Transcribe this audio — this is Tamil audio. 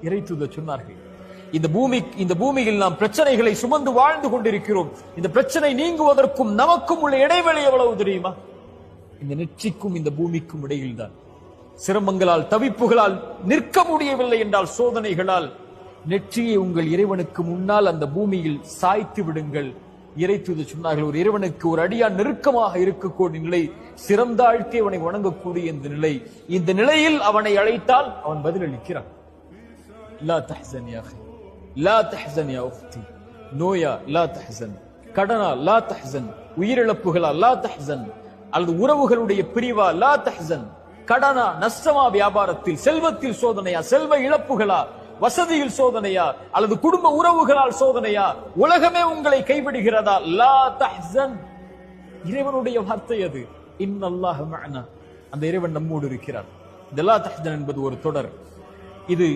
இறைத்தூதர் சொன்னார்கள், இந்த பூமியில் நாம் பிரச்சனைகளை சுமந்து வாழ்ந்து கொண்டிருக்கிறோம். இந்த பிரச்சனை நீங்குவதற்கும் நமக்கும் உள்ள இடைவெளி எவ்வளவு தெரியுமா? இந்த நெற்றிக்கும் இந்த பூமிக்கும் இடையில் தான். சிரமங்களால் தவிப்புகளால் நிற்க முடியவில்லை என்றால் சோதனைகளால் நெற்றியை உங்கள் இறைவனுக்கு முன்னால் அந்த பூமியில் சாய்த்து விடுங்கள். இறைத்தூதர் சொன்னார்கள், ஒரு இறைவனுக்கு ஒரு அடியான் நெருக்கமாக இருக்கக்கூடிய நிலை, சிறந்தாழ்த்தி அவனை வணங்கக்கூடிய இந்த நிலை. இந்த நிலையில் அவனை அழைத்தால் அவன் பதிலளிக்கிறான். லா தஹ்சன் யா அஹி, லா தஹ்சன் யா உக்தி, நோயா லா தஹ்சன், கடனா லா தஹ்சன், உயிரிழப்புகளா லா தஹ்சன், அல்லது உறவுகளுடைய பிரிவா லா தஹ்சன், கடனா நஷ்டமா, வியாபாரத்தில் செல்வத்தில் சோதனையா, செல்வ இழப்புகளா, வசதியில் சோதனையா, அல்லது குடும்ப உறவுகளால் சோதனையா, உலகமே உங்களை கைவிடுகிறதா, லா தஹ்சன். இறைவனுடைய வார்த்தை அது. இன்னல்லாஹ மஅனா, அந்த இறைவன் நம்மோடு இருக்கிறார். இந்த லா தஹ்சன் என்பது ஒரு தொடர். இது